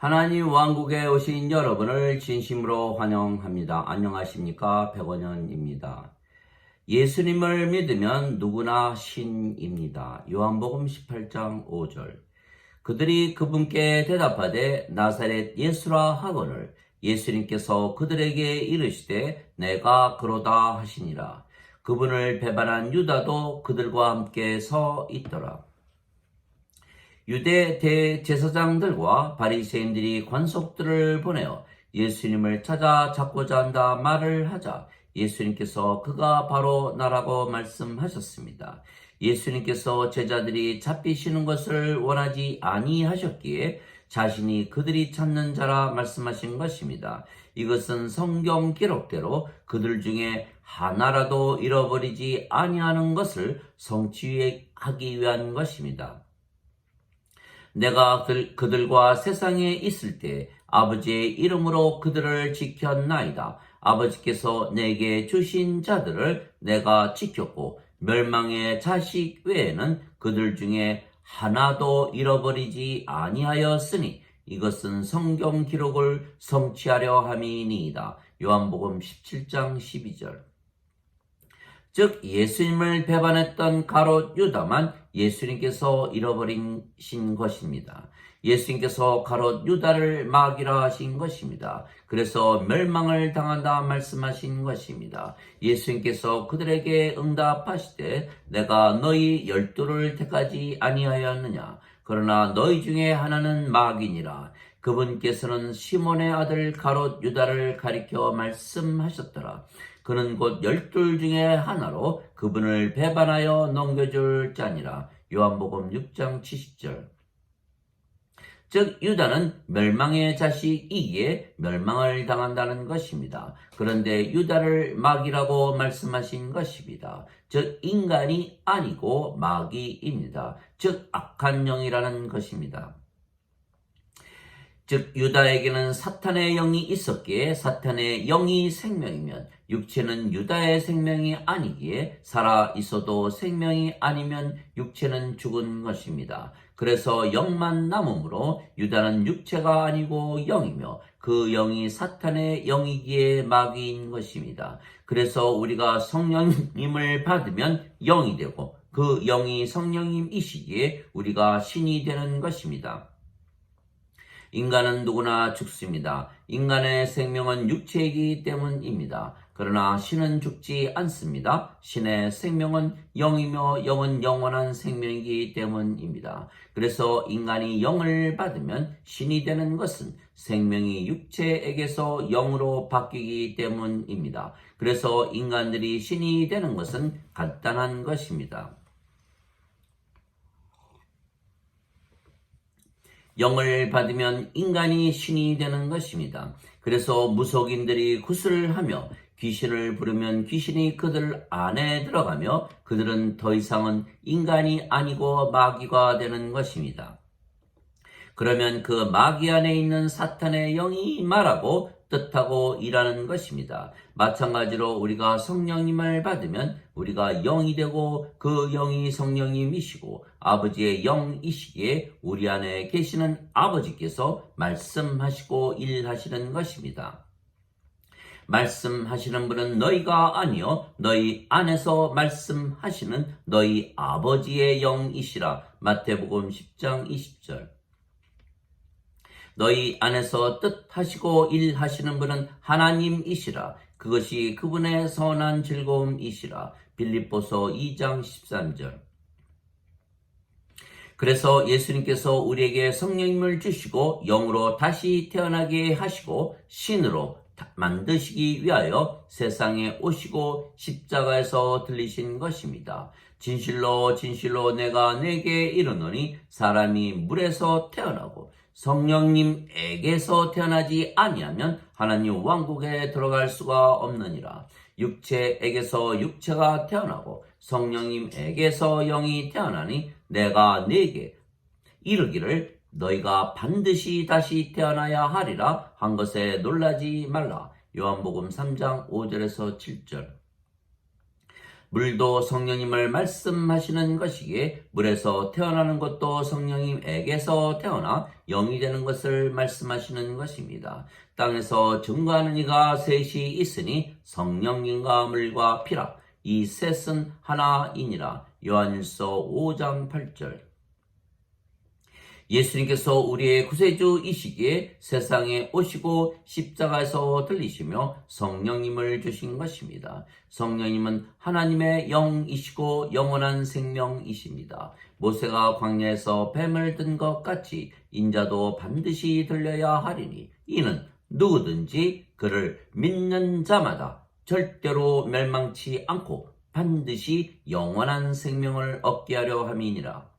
하나님 왕국에 오신 여러분을 진심으로 환영합니다. 안녕하십니까? 백원현입니다. 예수님을 믿으면 누구나 신입니다. 요한복음 18장 5절. 그들이 그분께 대답하되 나사렛 예수라 하거늘 예수님께서 그들에게 이르시되 내가 그로다 하시니라. 그분을 배반한 유다도 그들과 함께 서 있더라. 유대 대제사장들과 바리새인들이 관속들을 보내어 예수님을 찾아 잡고자 한다 말을 하자 예수님께서 그가 바로 나라고 말씀하셨습니다. 예수님께서 제자들이 잡히시는 것을 원하지 아니하셨기에 자신이 그들이 찾는 자라 말씀하신 것입니다. 이것은 성경 기록대로 그들 중에 하나라도 잃어버리지 아니하는 것을 성취하기 위한 것입니다. 내가 그들과 세상에 있을 때 아버지의 이름으로 그들을 지켰나이다. 아버지께서 내게 주신 자들을 내가 지켰고 멸망의 자식 외에는 그들 중에 하나도 잃어버리지 아니하였으니 이것은 성경 기록을 성취하려 함이니이다. 요한복음 17장 12절. 즉 예수님을 배반했던 가롯 유다만 예수님께서 잃어버리신 것입니다. 예수님께서 가롯 유다를 마귀라 하신 것입니다. 그래서 멸망을 당한다 말씀하신 것입니다. 예수님께서 그들에게 응답하시되 내가 너희 12를 택하지 아니하였느냐. 그러나 너희 중에 하나는 마귀니라. 그분께서는 시몬의 아들 가롯 유다를 가리켜 말씀하셨더라. 그는 곧 12 중에 하나로 그분을 배반하여 넘겨줄 자니라. 요한복음 6장 70절. 즉 유다는 멸망의 자식이기에 멸망을 당한다는 것입니다. 그런데 유다를 마귀라고 말씀하신 것입니다. 즉 인간이 아니고 마귀입니다. 즉 악한 영이라는 것입니다. 즉 유다에게는 사탄의 영이 있었기에 사탄의 영이 생명이면 육체는 유다의 생명이 아니기에 살아 있어도 생명이 아니면 육체는 죽은 것입니다. 그래서 영만 남음으로 유다는 육체가 아니고 영이며 그 영이 사탄의 영이기에 마귀인 것입니다. 그래서 우리가 성령님을 받으면 영이 되고 그 영이 성령님이시기에 우리가 신이 되는 것입니다. 인간은 누구나 죽습니다. 인간의 생명은 육체이기 때문입니다. 그러나 신은 죽지 않습니다. 신의 생명은 영이며 영은 영원한 생명이기 때문입니다. 그래서 인간이 영을 받으면 신이 되는 것은 생명이 육체에게서 영으로 바뀌기 때문입니다. 그래서 인간들이 신이 되는 것은 간단한 것입니다. 영을 받으면 인간이 신이 되는 것입니다. 그래서 무속인들이 구슬을 하며 귀신을 부르면 귀신이 그들 안에 들어가며 그들은 더 이상은 인간이 아니고 마귀가 되는 것입니다. 그러면 그 마귀 안에 있는 사탄의 영이 말하고 뜻하고 일하는 것입니다. 마찬가지로 우리가 성령님을 받으면 우리가 영이 되고 그 영이 성령님이시고 아버지의 영이시기에 우리 안에 계시는 아버지께서 말씀하시고 일하시는 것입니다. 말씀하시는 분은 너희가 아니요 너희 안에서 말씀하시는 너희 아버지의 영이시라. 마태복음 10장 20절. 너희 안에서 뜻하시고 일하시는 분은 하나님이시라. 그것이 그분의 선한 즐거움이시라. 빌립보서 2장 13절. 그래서 예수님께서 우리에게 성령님을 주시고 영으로 다시 태어나게 하시고 신으로 만드시기 위하여 세상에 오시고 십자가에서 들리신 것입니다. 진실로 진실로 내가 내게 이르노니 사람이 물에서 태어나고 성령님에게서 태어나지 아니하면 하나님 왕국에 들어갈 수가 없느니라. 육체에게서 육체가 태어나고 성령님에게서 영이 태어나니 내가 네게 이르기를 너희가 반드시 다시 태어나야 하리라 한 것에 놀라지 말라. 요한복음 3장 5절에서 7절. 물도 성령님을 말씀하시는 것이기에 물에서 태어나는 것도 성령님에게서 태어나 영이 되는 것을 말씀하시는 것입니다. 땅에서 증거하는 이가 셋이 있으니 성령님과 물과 피라. 이 셋은 하나이니라. 요한일서 5장 8절. 예수님께서 우리의 구세주이시기에 세상에 오시고 십자가에서 들리시며 성령님을 주신 것입니다. 성령님은 하나님의 영이시고 영원한 생명이십니다. 모세가 광야에서 뱀을 든 것 같이 인자도 반드시 들려야 하리니 이는 누구든지 그를 믿는 자마다 절대로 멸망치 않고 반드시 영원한 생명을 얻게 하려 함이니라.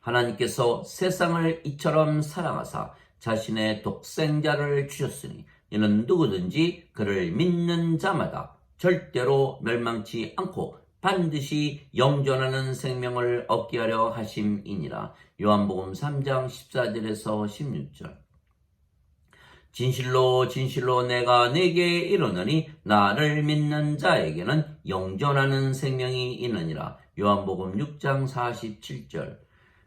하나님께서 세상을 이처럼 사랑하사 자신의 독생자를 주셨으니 이는 누구든지 그를 믿는 자마다 절대로 멸망치 않고 반드시 영존하는 생명을 얻게 하려 하심이니라. 요한복음 3장 14절에서 16절. 진실로 진실로 내가 네게 이르노니 나를 믿는 자에게는 영존하는 생명이 있느니라. 요한복음 6장 47절.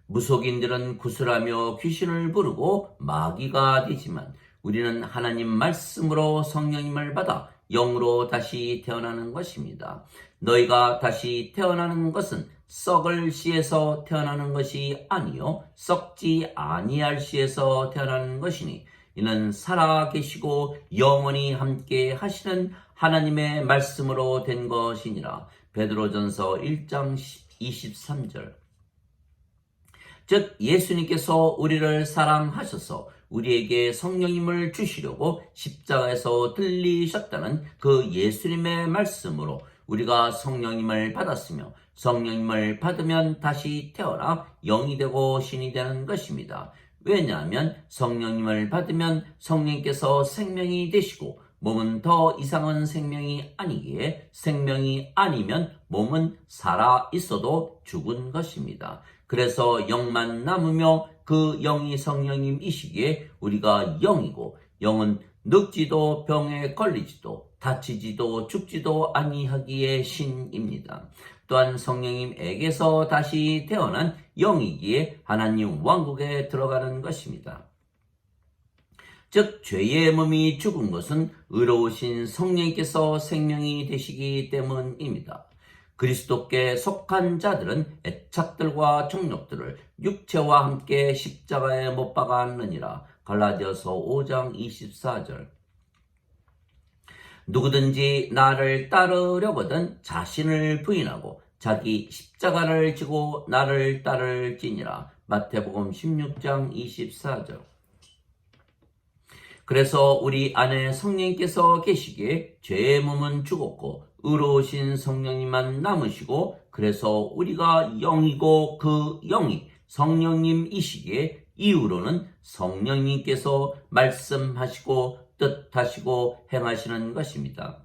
무속인들은 구슬하며 귀신을 부르고 마귀가 되지만 우리는 하나님 말씀으로 성령님을 받아 영으로 다시 태어나는 것입니다. 너희가 다시 태어나는 것은 썩을 씨에서 태어나는 것이 아니요 썩지 아니할 씨에서 태어나는 것이니 이는 살아계시고 영원히 함께 하시는 하나님의 말씀으로 된 것이니라. 베드로전서 1장 23절. 즉 예수님께서 우리를 사랑하셔서 우리에게 성령님을 주시려고 십자가에서 들리셨다는 그 예수님의 말씀으로 우리가 성령님을 받았으며 성령님을 받으면 다시 태어나 영이 되고 신이 되는 것입니다. 왜냐하면 성령님을 받으면 성령께서 생명이 되시고 몸은 더 이상은 생명이 아니기에 생명이 아니면 몸은 살아 있어도 죽은 것입니다. 그래서 영만 남으며 그 영이 성령님이시기에 우리가 영이고 영은 늙지도 병에 걸리지도 다치지도 죽지도 아니하기에 신입니다. 또한 성령님에게서 다시 태어난 영이기에 하나님 왕국에 들어가는 것입니다. 즉 죄의 몸이 죽은 것은 의로우신 성령께서 생명이 되시기 때문입니다. 그리스도께 속한 자들은 애착들과 정욕들을 육체와 함께 십자가에 못 박았느니라. 갈라디아서 5장 24절. 누구든지 나를 따르려거든 자신을 부인하고 자기 십자가를 지고 나를 따를지니라. 마태복음 16장 24절. 그래서 우리 안에 성령께서 계시기에 죄의 몸은 죽었고 의로우신 성령님만 남으시고 그래서 우리가 영이고 그 영이 성령님이시기에 이후로는 성령님께서 말씀하시고 뜻하시고 행하시는 것입니다.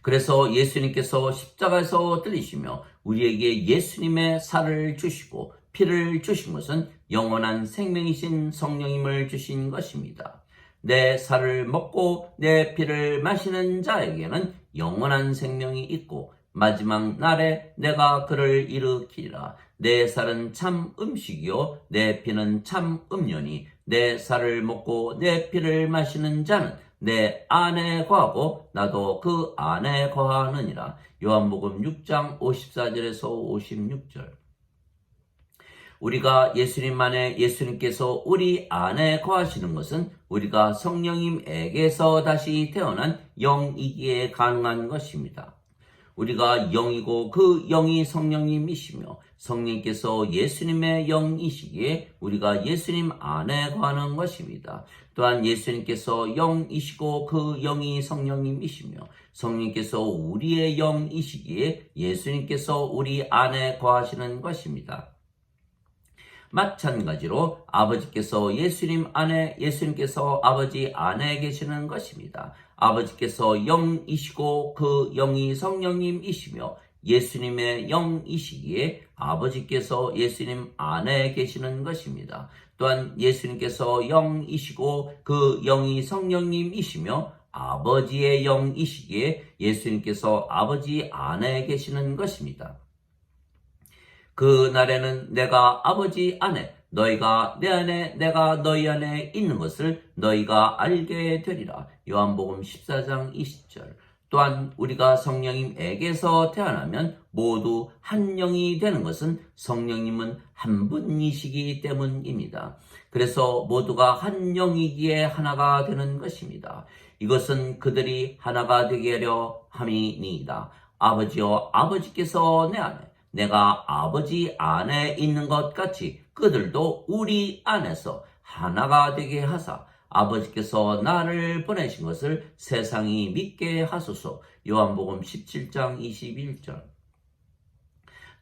그래서 예수님께서 십자가에서 들리시며 우리에게 예수님의 살을 주시고 피를 주신 것은 영원한 생명이신 성령님을 주신 것입니다. 내 살을 먹고 내 피를 마시는 자에게는 영원한 생명이 있고 마지막 날에 내가 그를 일으키리라. 내 살은 참 음식이요 내 피는 참 음료니 내 살을 먹고 내 피를 마시는 자는 내 안에 거하고 나도 그 안에 거하느니라. 요한복음 6장 54절에서 56절. 우리가 예수님 안에 예수님께서 우리 안에 거하시는 것은 우리가 성령님에게서 다시 태어난 영이기에 가능한 것입니다. 우리가 영이고 그 영이 성령님이시며 성령께서 예수님의 영이시기에 우리가 예수님 안에 거하는 것입니다. 또한 예수님께서 영이시고 그 영이 성령님이시며 성령께서 우리의 영이시기에 예수님께서 우리 안에 거하시는 것입니다. 마찬가지로 아버지께서 예수님 안에 예수님께서 아버지 안에 계시는 것입니다. 아버지께서 영이시고 그 영이 성령님이시며 예수님의 영이시기에 아버지께서 예수님 안에 계시는 것입니다. 또한 예수님께서 영이시고 그 영이 성령님이시며 아버지의 영이시기에 예수님께서 아버지 안에 계시는 것입니다. 그 날에는 내가 아버지 안에, 너희가 내 안에, 내가 너희 안에 있는 것을 너희가 알게 되리라. 요한복음 14장 20절. 또한 우리가 성령님에게서 태어나면 모두 한 영이 되는 것은 성령님은 한 분이시기 때문입니다. 그래서 모두가 한 영이기에 하나가 되는 것입니다. 이것은 그들이 하나가 되게 하려 함이니이다. 아버지여, 아버지께서 내 안에, 내가 아버지 안에 있는 것 같이 그들도 우리 안에서 하나가 되게 하사 아버지께서 나를 보내신 것을 세상이 믿게 하소서. 요한복음 17장 21절.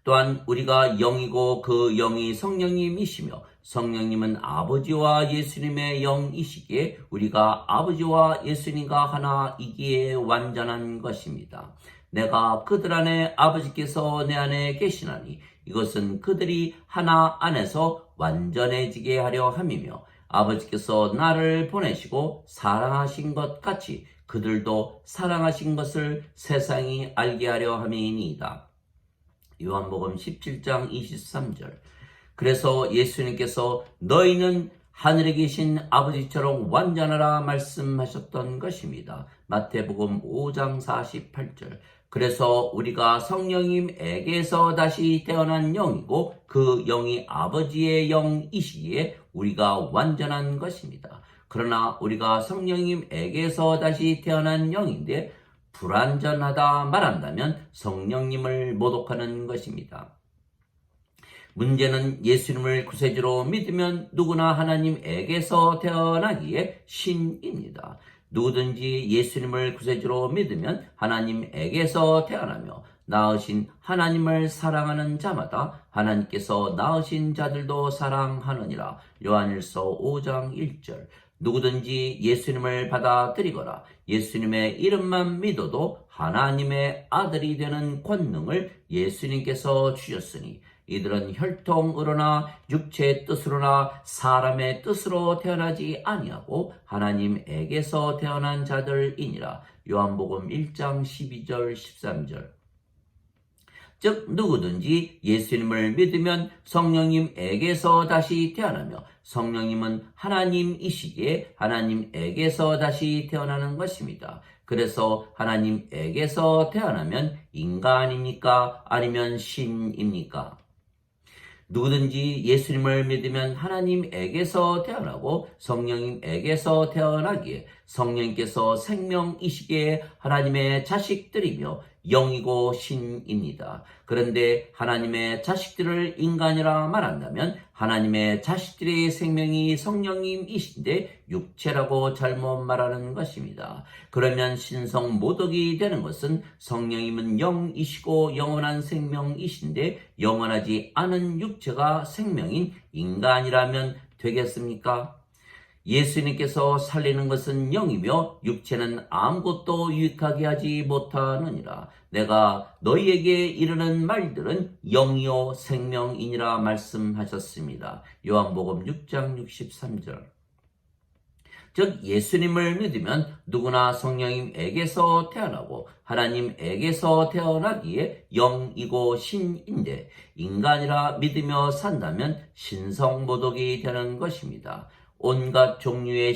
또한 우리가 영이고 그 영이 성령님이시며 성령님은 아버지와 예수님의 영이시기에 우리가 아버지와 예수님과 하나이기에 완전한 것입니다. 내가 그들 안에 아버지께서 내 안에 계시나니 이것은 그들이 하나 안에서 완전해지게 하려 함이며 아버지께서 나를 보내시고 사랑하신 것 같이 그들도 사랑하신 것을 세상이 알게 하려 함이니이다. 요한복음 17장 23절. 그래서 예수님께서 너희는 하늘에 계신 아버지처럼 완전하라 말씀하셨던 것입니다. 마태복음 5장 48절. 그래서 우리가 성령님에게서 다시 태어난 영이고 그 영이 아버지의 영이시기에 우리가 완전한 것입니다. 그러나 우리가 성령님에게서 다시 태어난 영인데 불완전하다 말한다면 성령님을 모독하는 것입니다. 문제는 예수님을 구세주로 믿으면 누구나 하나님에게서 태어나기에 신입니다. 누구든지 예수님을 구세주로 믿으면 하나님에게서 태어나며 낳으신 하나님을 사랑하는 자마다 하나님께서 낳으신 자들도 사랑하느니라. 요한일서 5장 1절. 누구든지 예수님을 받아들이거나 예수님의 이름만 믿어도 하나님의 아들이 되는 권능을 예수님께서 주셨으니 이들은 혈통으로나 육체의 뜻으로나 사람의 뜻으로 태어나지 아니하고 하나님에게서 태어난 자들이니라. 요한복음 1장 12절 13절. 즉 누구든지 예수님을 믿으면 성령님에게서 다시 태어나며 성령님은 하나님이시기에 하나님에게서 다시 태어나는 것입니다. 그래서 하나님에게서 태어나면 인간입니까? 아니면 신입니까? 누구든지 예수님을 믿으면 하나님에게서 태어나고 성령님에게서 태어나기에 성령님께서 생명이시기에 하나님의 자식들이며 영이고 신입니다. 그런데 하나님의 자식들을 인간이라 말한다면 하나님의 자식들의 생명이 성령님이신데 육체라고 잘못 말하는 것입니다. 그러면 신성 모독이 되는 것은 성령님은 영이시고 영원한 생명이신데 영원하지 않은 육체가 생명인 인간이라면 되겠습니까? 예수님께서 살리는 것은 영이며 육체는 아무것도 유익하게 하지 못하느니라. 내가 너희에게 이르는 말들은 영이요 생명이니라 말씀하셨습니다. 요한복음 6장 63절. 즉 예수님을 믿으면 누구나 성령님에게서 태어나고 하나님에게서 태어나기에 영이고 신인데 인간이라 믿으며 산다면 신성모독이 되는 것입니다. 온갖 종류의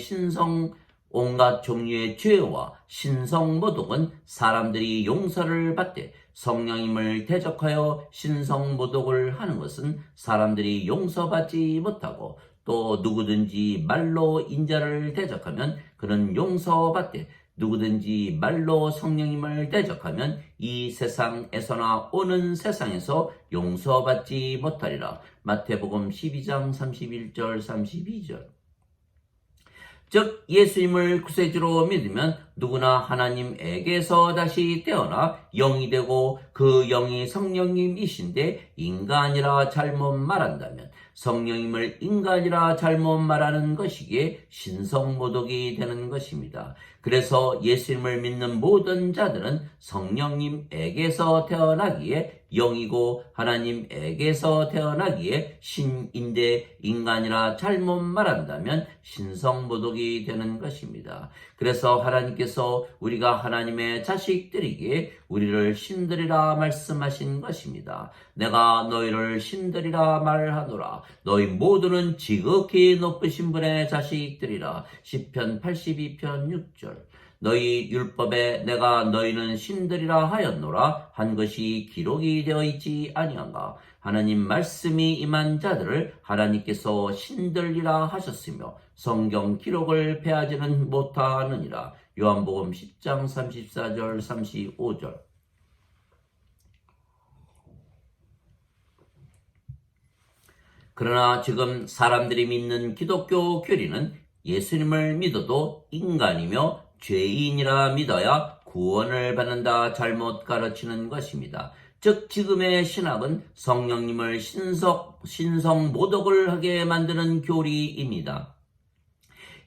죄와 신성모독은 사람들이 용서를 받되 성령님을 대적하여 신성모독을 하는 것은 사람들이 용서받지 못하고 또 누구든지 말로 인자를 대적하면 그는 용서받되 누구든지 말로 성령님을 대적하면 이 세상에서나 오는 세상에서 용서받지 못하리라. 마태복음 12장 31절 32절. 즉 예수님을 구세주로 믿으면 누구나 하나님에게서 다시 태어나 영이 되고 그 영이 성령님이신데 인간이라 잘못 말한다면 성령님을 인간이라 잘못 말하는 것이기에 신성모독이 되는 것입니다. 그래서 예수님을 믿는 모든 자들은 성령님에게서 태어나기에 영이고 하나님에게서 태어나기에 신인데 인간이라 잘못 말한다면 신성모독이 되는 것입니다. 그래서 하나님께서 우리가 하나님의 자식들이기에 우리를 신들이라 말씀하신 것입니다. 내가 너희를 신들이라 말하노라. 너희 모두는 지극히 높으신 분의 자식들이라. 시편 82편 6절. 너희 율법에 내가 너희는 신들이라 하였노라 한 것이 기록이 되어 있지 아니한가. 하나님 말씀이 임한 자들을 하나님께서 신들이라 하셨으며 성경 기록을 패하지는 못하느니라. 요한복음 10장 34절 35절. 그러나 지금 사람들이 믿는 기독교 교리는 예수님을 믿어도 인간이며 죄인이라 믿어야 구원을 받는다 잘못 가르치는 것입니다. 즉 지금의 신학은 성령님을 신성 모독을 하게 만드는 교리입니다.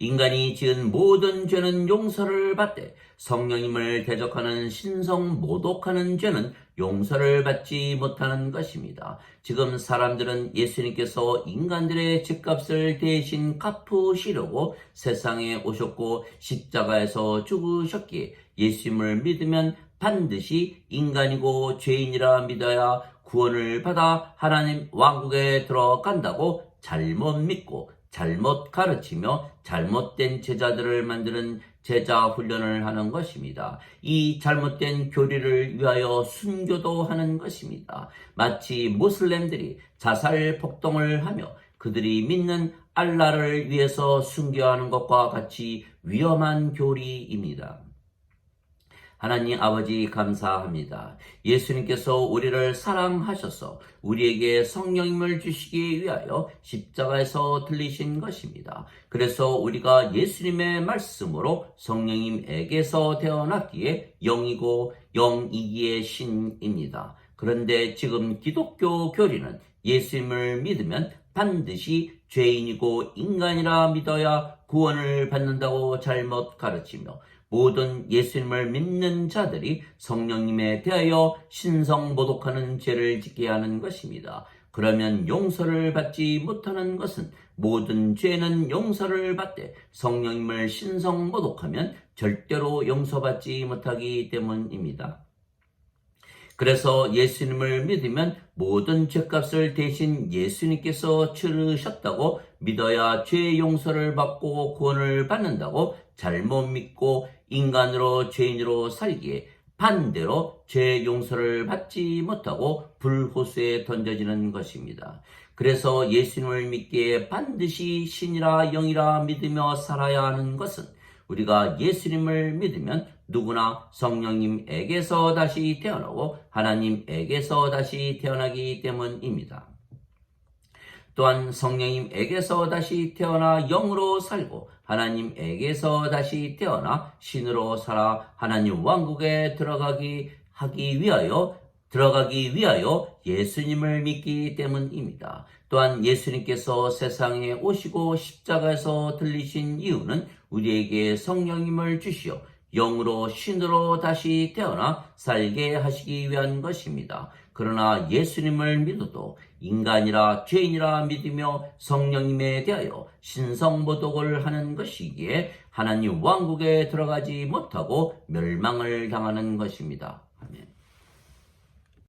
인간이 지은 모든 죄는 용서를 받되 성령님을 대적하는 신성 모독하는 죄는 용서를 받지 못하는 것입니다. 지금 사람들은 예수님께서 인간들의 죗값을 대신 갚으시려고 세상에 오셨고 십자가에서 죽으셨기에 예수님을 믿으면 반드시 인간이고 죄인이라 믿어야 구원을 받아 하나님 왕국에 들어간다고 잘못 믿고 잘못 가르치며 잘못된 제자들을 만드는 제자 훈련을 하는 것입니다. 이 잘못된 교리를 위하여 순교도 하는 것입니다. 마치 모슬렘들이 자살 폭동을 하며 그들이 믿는 알라를 위해서 순교하는 것과 같이 위험한 교리입니다. 하나님 아버지 감사합니다. 예수님께서 우리를 사랑하셔서 우리에게 성령님을 주시기 위하여 십자가에서 들리신 것입니다. 그래서 우리가 예수님의 말씀으로 성령님에게서 태어났기에 영이고 영이기에 신입니다. 그런데 지금 기독교 교리는 예수님을 믿으면 반드시 죄인이고 인간이라 믿어야 구원을 받는다고 잘못 가르치며 모든 예수님을 믿는 자들이 성령님에 대하여 신성모독하는 죄를 짓게 하는 것입니다. 그러면 용서를 받지 못하는 것은 모든 죄는 용서를 받되 성령님을 신성모독하면 절대로 용서받지 못하기 때문입니다. 그래서 예수님을 믿으면 모든 죄값을 대신 예수님께서 치르셨다고 믿어야 죄 용서를 받고 구원을 받는다고 잘못 믿고 인간으로 죄인으로 살기에 반대로 죄 용서를 받지 못하고 불호수에 던져지는 것입니다. 그래서 예수님을 믿기에 반드시 신이라 영이라 믿으며 살아야 하는 것은 우리가 예수님을 믿으면 누구나 성령님에게서 다시 태어나고 하나님에게서 다시 태어나기 때문입니다. 또한 성령님에게서 다시 태어나 영으로 살고 하나님에게서 다시 태어나 신으로 살아 하나님 왕국에 들어가기 위하여 예수님을 믿기 때문입니다. 또한 예수님께서 세상에 오시고 십자가에서 들리신 이유는 우리에게 성령님을 주시어 영으로 신으로 다시 태어나 살게 하시기 위한 것입니다. 그러나 예수님을 믿어도 인간이라 죄인이라 믿으며 성령님에 대하여 신성모독을 하는 것이기에 하나님 왕국에 들어가지 못하고 멸망을 당하는 것입니다. 아멘.